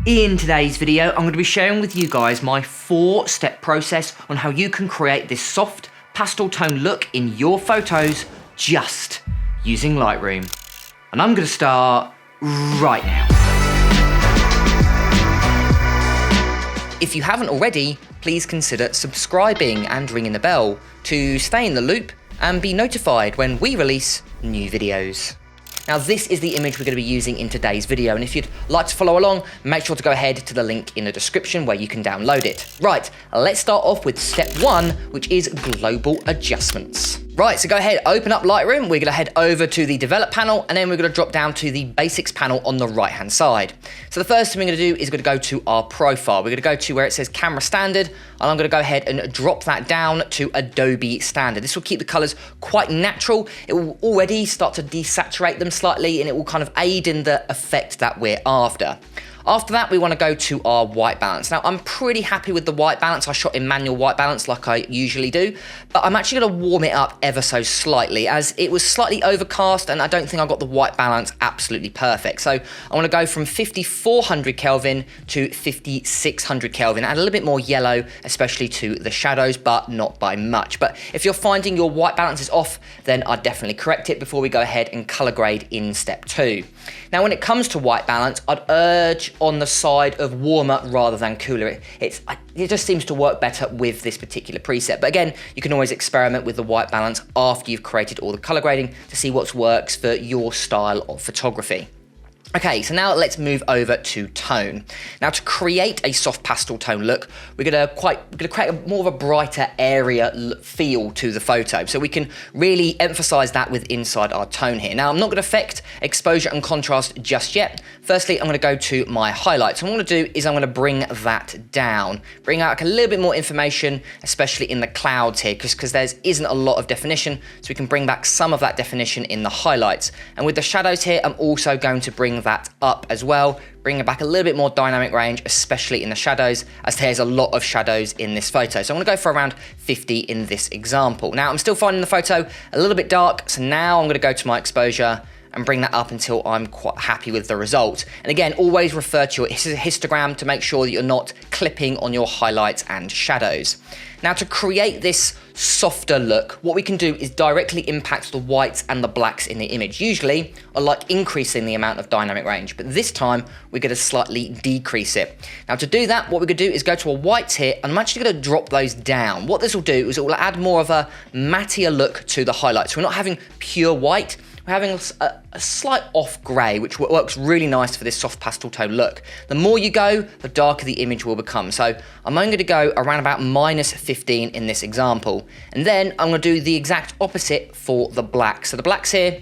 In today's video, I'm going to be sharing with you guys my 4-step process on how you can create this soft pastel tone look in your photos just using Lightroom. And I'm going to start right now. If you haven't already, please consider subscribing and ringing the bell to stay in the loop and be notified when we release new videos. Now this is the image we're going to be using in today's video, and if you'd like to follow along, make sure to go ahead to the link in the description where you can download it. Right, let's start off with step 1, which is global adjustments. Right, so go ahead, open up Lightroom, we're gonna head over to the develop panel, and then we're gonna drop down to the basics panel on the right hand side. So the first thing we're gonna do is we're gonna go to our profile. We're gonna go to where it says camera standard, and I'm gonna go ahead and drop that down to Adobe standard. This will keep the colors quite natural. It will already start to desaturate them slightly, and it will kind of aid in the effect that we're after. After that, we want to go to our white balance. Now, I'm pretty happy with the white balance. I shot in manual white balance like I usually do, but I'm actually going to warm it up ever so slightly as it was slightly overcast and I don't think I got the white balance absolutely perfect. So I want to go from 5400 Kelvin to 5600 Kelvin, add a little bit more yellow, especially to the shadows, but not by much. But if you're finding your white balance is off, then I'd definitely correct it before we go ahead and color grade in step 2. Now, when it comes to white balance, I'd urge on the side of warmer rather than cooler. It just seems to work better with this particular preset. But again, you can always experiment with the white balance after you've created all the color grading to see what works for your style of photography. Okay, so now let's move over to tone. Now, to create a soft pastel tone look, we're gonna create more of a brighter area feel to the photo, so we can really emphasize that with inside our tone here. Now, I'm not gonna affect exposure and contrast just yet. Firstly, I'm gonna go to my highlights. And what I'm gonna do is I'm gonna bring that down, bring out like a little bit more information, especially in the clouds here, because there isn't a lot of definition, so we can bring back some of that definition in the highlights. And with the shadows here, I'm also going to bring that up as well, bringing back a little bit more dynamic range, especially in the shadows, as there's a lot of shadows in this photo. So I'm gonna go for around 50 in this example. Now, I'm still finding the photo a little bit dark, so now I'm gonna go to my exposure and bring that up until I'm quite happy with the result. And again, always refer to your histogram to make sure that you're not clipping on your highlights and shadows. Now, to create this softer look, what we can do is directly impact the whites and the blacks in the image. Usually, I like increasing the amount of dynamic range, but this time we're gonna slightly decrease it. Now, to do that, what we're gonna do is go to our whites here, and I'm actually gonna drop those down. What this will do is it will add more of a mattier look to the highlights. We're not having pure white, we're having a slight off grey, which works really nice for this soft pastel tone look. The more you go, the darker the image will become. So I'm only going to go around about -15 in this example. And then I'm going to do the exact opposite for the blacks. So the blacks here,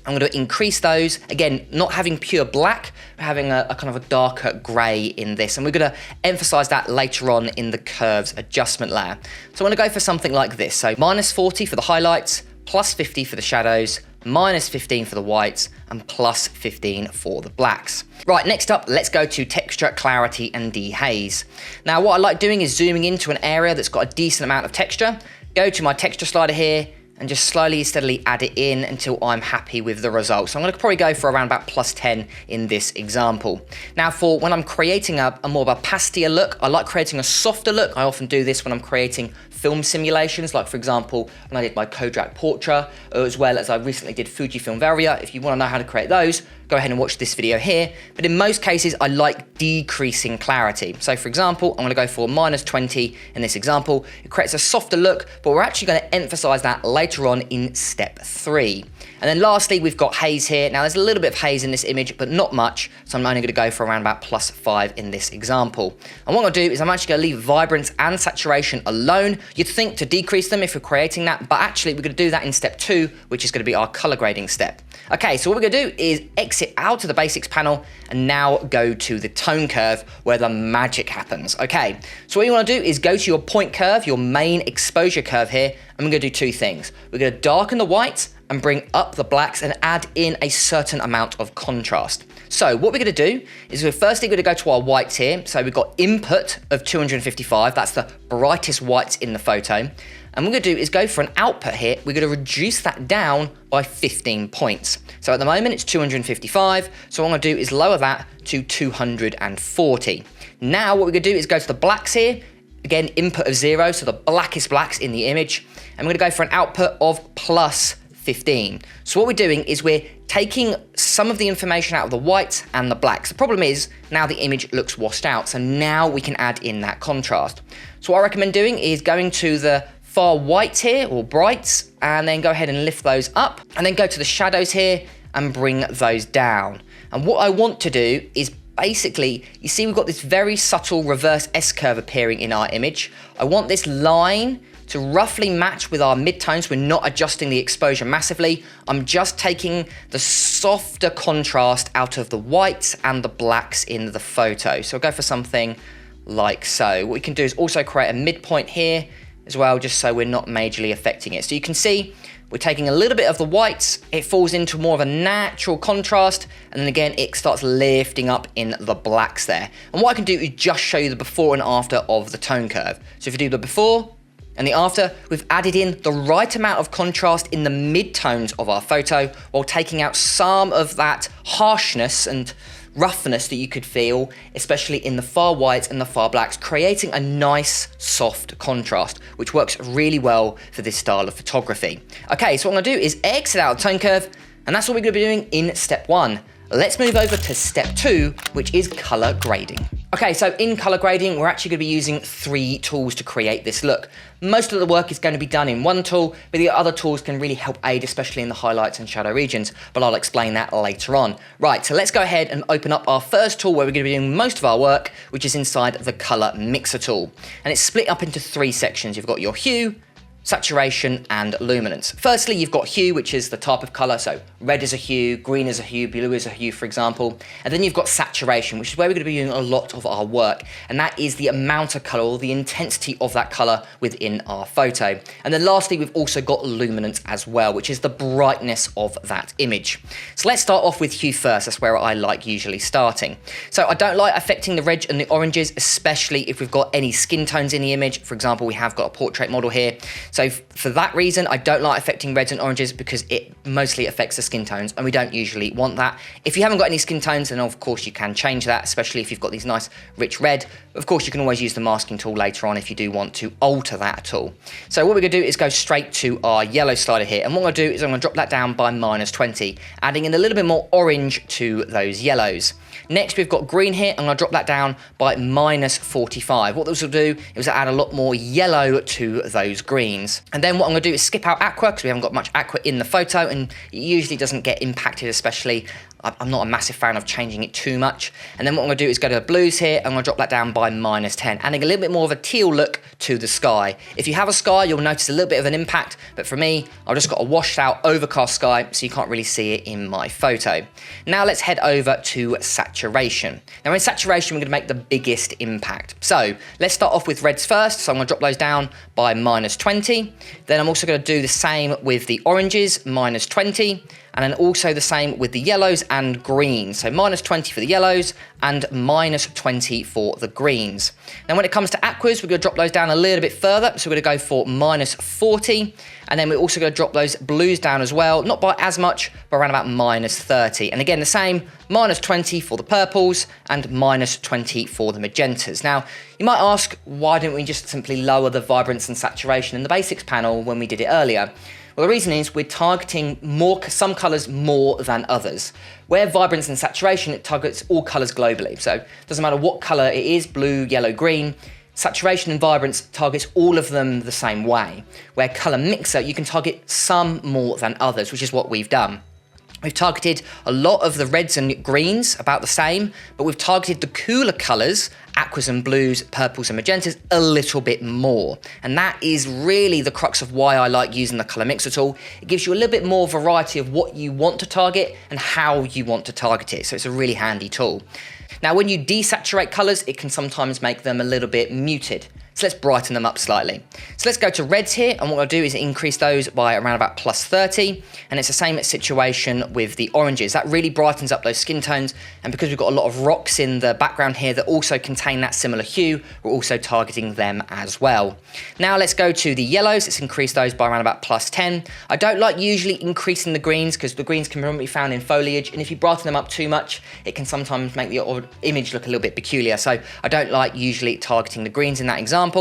I'm going to increase those. Again, not having pure black, we're having a kind of a darker grey in this. And we're going to emphasize that later on in the curves adjustment layer. So I'm going to go for something like this. So -40 for the highlights, +50 for the shadows, -15 for the whites, and +15 for the blacks. Right, next up, let's go to texture, clarity, and dehaze. Now, what I like doing is zooming into an area that's got a decent amount of texture, go to my texture slider here, and just slowly, steadily add it in until I'm happy with the results. So I'm gonna probably go for around about +10 in this example. Now, for when I'm creating a more of a pastel look, I like creating a softer look. I often do this when I'm creating film simulations, like for example, when I did my Kodak Portrait, as well as I recently did Fujifilm Varia. If you wanna know how to create those, go ahead and watch this video here. But in most cases, I like decreasing clarity. So for example, I'm gonna go for -20 in this example. It creates a softer look, but we're actually gonna emphasize that later on in step 3. And then lastly, we've got haze here. Now there's a little bit of haze in this image, but not much. So I'm only gonna go for around about +5 in this example. And what I'm gonna do is I'm actually gonna leave vibrance and saturation alone. You'd think to decrease them if we're creating that, but actually we're gonna do that in step 2, which is gonna be our color grading step. Okay, so what we're gonna do is exit out of the basics panel and now go to the tone curve where the magic happens. Okay, so what you wanna do is go to your point curve, your main exposure curve here, and we're gonna do 2 things. We're gonna darken the whites and bring up the blacks and add in a certain amount of contrast. So what we're going to do is we're firstly going to go to our whites here. So we've got input of 255. That's the brightest whites in the photo. And what we're going to do is go for an output here. We're going to reduce that down by 15 points. So at the moment it's 255. So what I'm going to do is lower that to 240. Now what we're going to do is go to the blacks here. Again, input of 0, so the blackest blacks in the image. And we're going to go for an output of plus 15. So what we're doing is we're taking some of the information out of the whites and the blacks. The problem is now the image looks washed out. So now we can add in that contrast. So what I recommend doing is going to the far whites here, or brights, and then go ahead and lift those up, and then go to the shadows here and bring those down. And what I want to do is basically, you see we've got this very subtle reverse S-curve appearing in our image. I want this line to roughly match with our midtones. We're not adjusting the exposure massively. I'm just taking the softer contrast out of the whites and the blacks in the photo. So I'll go for something like so. What we can do is also create a midpoint here as well, just so we're not majorly affecting it. So you can see we're taking a little bit of the whites, it falls into more of a natural contrast, and then again, it starts lifting up in the blacks there. And what I can do is just show you the before and after of the tone curve. So if you do the before and the after, we've added in the right amount of contrast in the mid-tones of our photo, while taking out some of that harshness and roughness that you could feel, especially in the far whites and the far blacks, creating a nice soft contrast, which works really well for this style of photography. Okay, so what I'm gonna do is exit out the tone curve, and that's what we're gonna be doing in step 1. Let's move over to step 2, which is color grading. Okay, so in color grading, we're actually gonna be using 3 tools to create this look. Most of the work is going to be done in one tool, but the other tools can really help aid, especially in the highlights and shadow regions, but I'll explain that later on. Right, so let's go ahead and open up our first tool where we're gonna be doing most of our work, which is inside the color mixer tool. And it's split up into 3 sections. You've got your hue, saturation, and luminance. Firstly, you've got hue, which is the type of color, so red is a hue, green is a hue, blue is a hue, for example. And then you've got saturation, which is where we're going to be doing a lot of our work, and that is the amount of color, or the intensity of that color within our photo. And then lastly, we've also got luminance as well, which is the brightness of that image. So let's start off with hue first. That's where I like usually starting. So I don't like affecting the reds and the oranges, especially if we've got any skin tones in the image. For example, we have got a portrait model here. So for that reason, I don't like affecting reds and oranges, because it mostly affects the skin tones, and we don't usually want that. If you haven't got any skin tones, then of course you can change that, especially if you've got these nice rich red. Of course, you can always use the masking tool later on if you do want to alter that at all. So what we're gonna do is go straight to our yellow slider here, and what I'm gonna do is I'm gonna drop that down by -20, adding in a little bit more orange to those yellows. Next, we've got green here. I'm gonna drop that down by -45. What this will do is add a lot more yellow to those greens. And then what I'm gonna do is skip out aqua, because we haven't got much aqua in the photo, and it usually doesn't get impacted, especially. I'm not a massive fan of changing it too much. And then what I'm gonna do is go to the blues here. I'm gonna drop that down by -10, adding a little bit more of a teal look to the sky. If you have a sky, you'll notice a little bit of an impact, but for me, I've just got a washed out, overcast sky, so you can't really see it in my photo. Now let's head over to saturation. Now in saturation, we're gonna make the biggest impact. So let's start off with reds first. So I'm gonna drop those down by -20. Then I'm also gonna do the same with the oranges, -20. And then also the same with the yellows and greens. So -20 for the yellows and -20 for the greens. Now when it comes to aquas, we're gonna drop those down a little bit further. So we're gonna go for -40. And then we're also gonna drop those blues down as well, not by as much, but around about -30. And again, the same, -20 for the purples and -20 for the magentas. Now, you might ask, why don't we just simply lower the vibrance and saturation in the basics panel when we did it earlier? Well, the reason is we're targeting some colors more than others. Where vibrance and saturation, it targets all colors globally. So it doesn't matter what color it is, blue, yellow, green, saturation and vibrance targets all of them the same way. Where color mixer, you can target some more than others, which is what we've done. We've targeted a lot of the reds and greens, about the same, but we've targeted the cooler colors, aquas and blues, purples and magentas, a little bit more. And that is really the crux of why I like using the color mixer tool. It gives you a little bit more variety of what you want to target and how you want to target it. So it's a really handy tool. Now, when you desaturate colors, it can sometimes make them a little bit muted. So let's brighten them up slightly. So let's go to reds here, and what I'll do is increase those by around about +30, and it's the same situation with the oranges. That really brightens up those skin tones, and because we've got a lot of rocks in the background here that also contain that similar hue, we're also targeting them as well. Now let's go to the yellows. Let's increase those by around about +10. I don't like usually increasing the greens because the greens can be found in foliage, and if you brighten them up too much, it can sometimes make the image look a little bit peculiar. So I don't like usually targeting the greens in that example.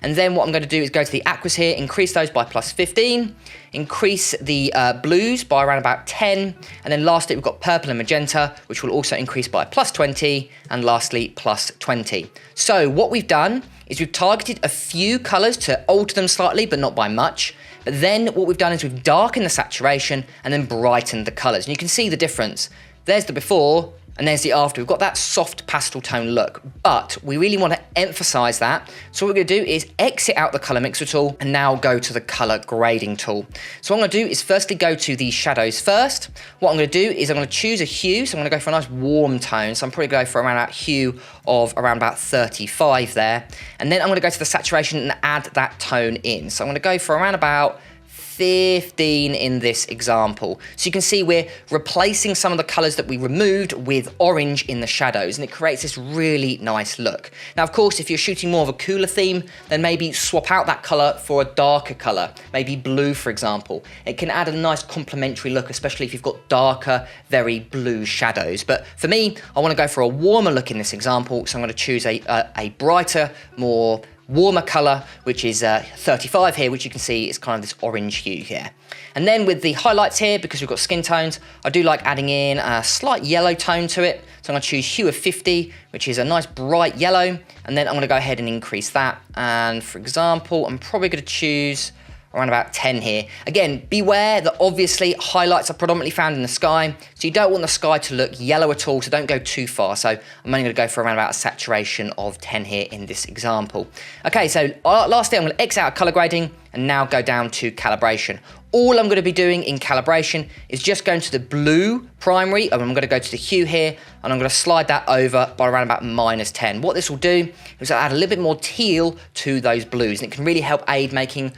And then what I'm going to do is go to the aquas here, increase those by +15, increase the blues by around about 10, and then lastly we've got purple and magenta, which will also increase by +20, and lastly +20. So what we've done is we've targeted a few colours to alter them slightly, but not by much. But then what we've done is we've darkened the saturation and then brightened the colours. And you can see the difference. There's the before, and there's the after. We've got that soft pastel tone look, but we really want to emphasize that. So what we're gonna do is exit out the color mixer tool and now go to the color grading tool. So what I'm gonna do is firstly go to the shadows first. What I'm gonna do is I'm gonna choose a hue. So I'm gonna go for a nice warm tone. So I'm probably going for around that hue of around about 35 there. And then I'm gonna go to the saturation and add that tone in. So I'm gonna go for around about 15 in this example. So you can see we're replacing some of the colors that we removed with orange in the shadows, and it creates this really nice look. Now, of course, if you're shooting more of a cooler theme, then maybe swap out that color for a darker color, maybe blue, for example. It can add a nice complementary look, especially if you've got darker, very blue shadows. But for me, I want to go for a warmer look in this example, so I'm going to choose a brighter, more warmer color, which is 35 here, which you can see is kind of this orange hue here. And then with the highlights here, because we've got skin tones, I do like adding in a slight yellow tone to it. So I'm gonna choose hue of 50, which is a nice bright yellow. And then I'm gonna go ahead and increase that. And for example, I'm probably gonna choose around about 10 here. Again, beware that obviously highlights are predominantly found in the sky, so you don't want the sky to look yellow at all, so don't go too far. So I'm only gonna go for around about a saturation of 10 here in this examly. Okay, so lastly, I'm gonna X out color grading and now go down to calibration. All I'm gonna be doing in calibration is just going to the blue primary, and I'm gonna go to the hue here, and I'm gonna slide that over by around about -10. What this will do is add a little bit more teal to those blues, and it can really help aid making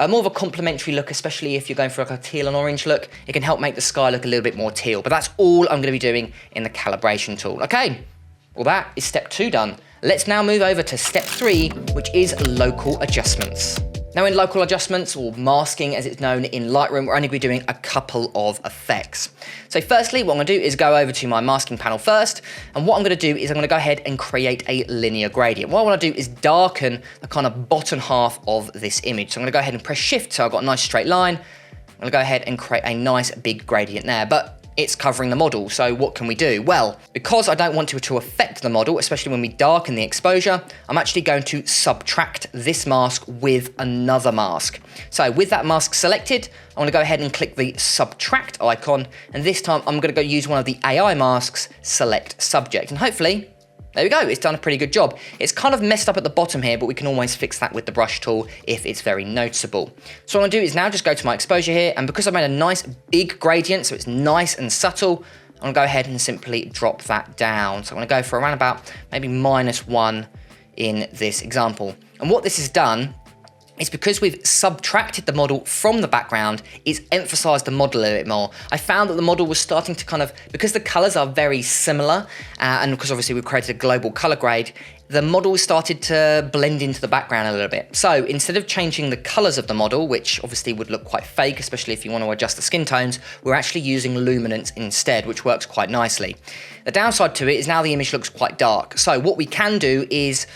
more of a complementary look, especially if you're going for like a teal and orange look. It can help make the sky look a little bit more teal, but that's all I'm gonna be doing in the calibration tool. Okay, well that is step 2 done. Let's now move over to step 3, which is local adjustments. Now in local adjustments, or masking as it's known in Lightroom, we're only going to be doing a couple of effects. So firstly, what I'm going to do is go over to my masking panel first, and what I'm going to do is I'm going to go ahead and create a linear gradient. What I want to do is darken the kind of bottom half of this image. So I'm going to go ahead and press Shift, so I've got a nice straight line. I'm going to go ahead and create a nice big gradient there, but it's covering the model, so what can we do? Well, because I don't want to affect the model, especially when we darken the exposure, I'm actually going to subtract this mask with another mask. So with that mask selected, I want to go ahead and click the subtract icon, and this time I'm going to go use one of the AI masks, select subject, and hopefully, there we go, it's done a pretty good job. It's kind of messed up at the bottom here, but we can always fix that with the brush tool if it's very noticeable. So what I'm gonna do is now just go to my exposure here, and because I made a nice big gradient, so it's nice and subtle, I'm gonna go ahead and simply drop that down. So I'm gonna go for around about maybe -1 in this example. And what this has done, it's because we've subtracted the model from the background, it's emphasized the model a little bit more. I found that the model was starting to kind of, because the colors are very similar, and because obviously we've created a global color grade, the model started to blend into the background a little bit. So instead of changing the colors of the model, which obviously would look quite fake, especially if you want to adjust the skin tones, we're actually using luminance instead, which works quite nicely. The downside to it is now the image looks quite dark. So what we can do is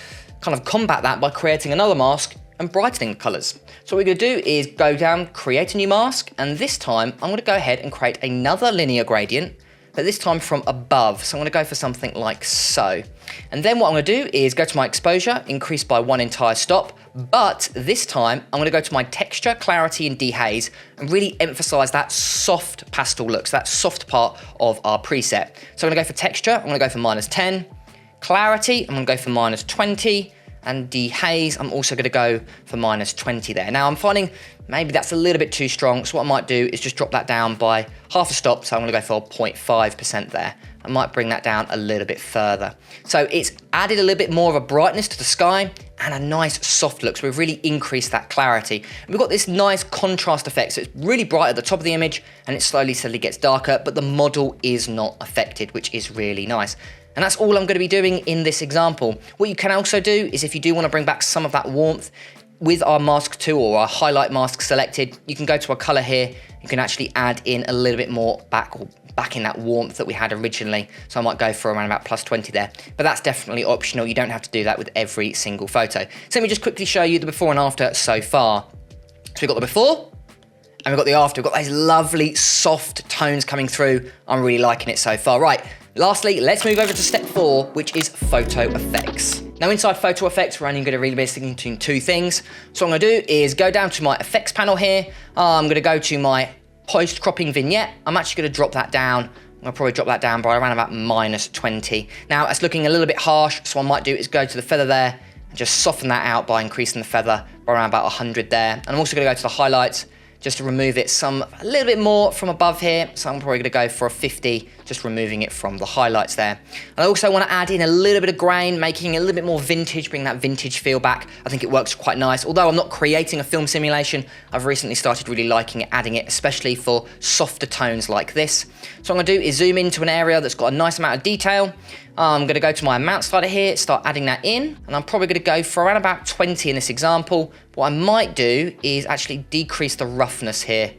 kind of combat that by creating another mask and brightening the colors. So what we're gonna do is go down, create a new mask, and this time I'm gonna go ahead and create another linear gradient, but this time from above. So I'm gonna go for something like so. And then what I'm gonna do is go to my exposure, increase by 1 entire stop, but this time I'm gonna go to my texture, clarity, and dehaze, and really emphasize that soft pastel look, so that soft part of our preset. So I'm gonna go for texture, I'm gonna go for -10, clarity, I'm gonna go for -20, and dehaze, I'm also gonna go for -20 there. Now I'm finding maybe that's a little bit too strong, so what I might do is just drop that down by half a stop, so I'm gonna go for 0.5% there. I might bring that down a little bit further. So it's added a little bit more of a brightness to the sky, and a nice soft look. So we've really increased that clarity. And we've got this nice contrast effect. So it's really bright at the top of the image and it slowly gets darker, but the model is not affected, which is really nice. And that's all I'm going to be doing in this example. What you can also do is, if you do want to bring back some of that warmth, with our mask tool or our highlight mask selected, you can go to a color here. You can actually add in a little bit more back in that warmth that we had originally. So I might go for around about +20 there, but that's definitely optional. You don't have to do that with every single photo. So let me just quickly show you the before and after so far. So we've got the before and we've got the after. We've got those lovely soft tones coming through. I'm really liking it so far. Right, lastly, let's move over to step 4, which is photo effects. Now inside photo effects, we're only going to really be sticking to 2 things. So what I'm going to do is go down to my effects panel here. I'm going to go to my post cropping vignette. I'm actually going to drop that down. I'm going to probably drop that down by around about -20. Now it's looking a little bit harsh, so what I might do is go to the feather there and just soften that out by increasing the feather by around about 100 there. And I'm also going to go to the highlights just to remove it a little bit more from above here. So I'm probably going to go for a 50, just removing it from the highlights there. And I also want to add in a little bit of grain, making it a little bit more vintage, bring that vintage feel back. I think it works quite nice. Although I'm not creating a film simulation, I've recently started really liking it, adding it, especially for softer tones like this. So what I'm going to do is zoom into an area that's got a nice amount of detail. I'm going to go to my amount slider here, start adding that in, and I'm probably going to go for around about 20 in this example. What I might do is actually decrease the roughness here.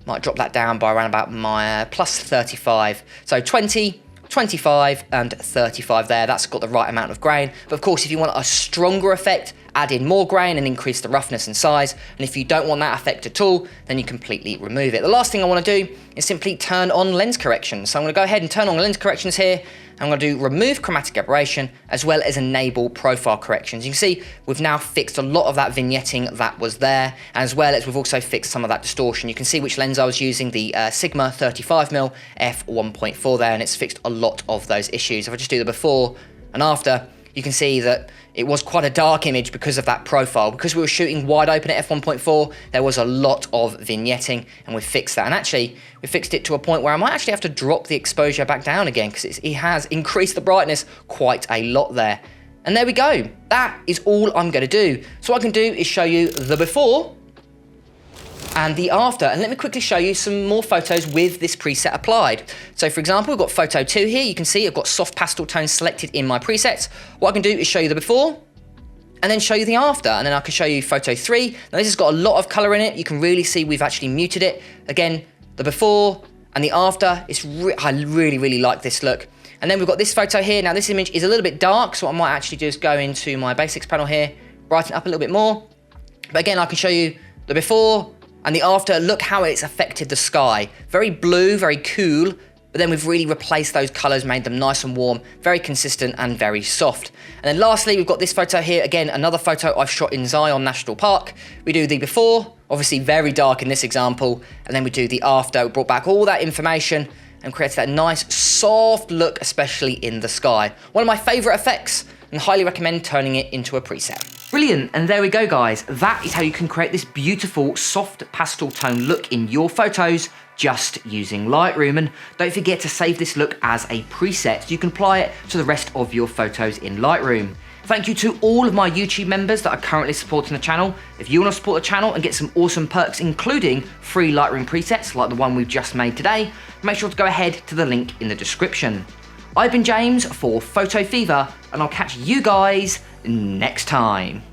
Might drop that down by around about my +35. So 20, 25 and 35 there. That's got the right amount of grain. But of course, if you want a stronger effect, add in more grain and increase the roughness and size. And if you don't want that effect at all, then you completely remove it. The last thing I want to do is simply turn on lens correction. So I'm going to go ahead and turn on lens corrections here. I'm going to do remove chromatic aberration as well as enable profile corrections. You can see we've now fixed a lot of that vignetting that was there, as well as we've also fixed some of that distortion. You can see which lens I was using, the Sigma 35mm f1.4 there, and it's fixed a lot of those issues. If I just do the before and after, you can see that it was quite a dark image because of that profile. Because we were shooting wide open at f1.4, there was a lot of vignetting, and we fixed that. And actually, we fixed it to a point where I might actually have to drop the exposure back down again, because it has increased the brightness quite a lot there. And there we go. That is all I'm going to do. So what I can do is show you the before and the after. And let me quickly show you some more photos with this preset applied. So for example, we've got photo 2 here. You can see I've got soft pastel tones selected in my presets. What I can do is show you the before and then show you the after. And then I can show you photo 3. Now this has got a lot of color in it. You can really see we've actually muted it. Again, the before and the after. I really like this look. And then we've got this photo here. Now this image is a little bit dark, so what I might actually do is go into my basics panel here, brighten it up a little bit more. But again, I can show you the before and the after. Look how it's affected the sky. Very blue, very cool, but then we've really replaced those colors, made them nice and warm, very consistent and very soft. And then lastly, we've got this photo here. Again, another photo I've shot in Zion National Park. We do the before, obviously very dark in this example, and then we do the after. We brought back all that information and created that nice soft look, especially in the sky. One of my favorite effects, and highly recommend turning it into a preset. Brilliant, and there we go guys. That is how you can create this beautiful soft pastel tone look in your photos just using Lightroom. And don't forget to save this look as a preset so you can apply it to the rest of your photos in Lightroom. Thank you to all of my YouTube members that are currently supporting the channel. If you want to support the channel and get some awesome perks, including free Lightroom presets like the one we've just made today, make sure to go ahead to the link in the description. I've been James for Photo Fever, and I'll catch you guys next time.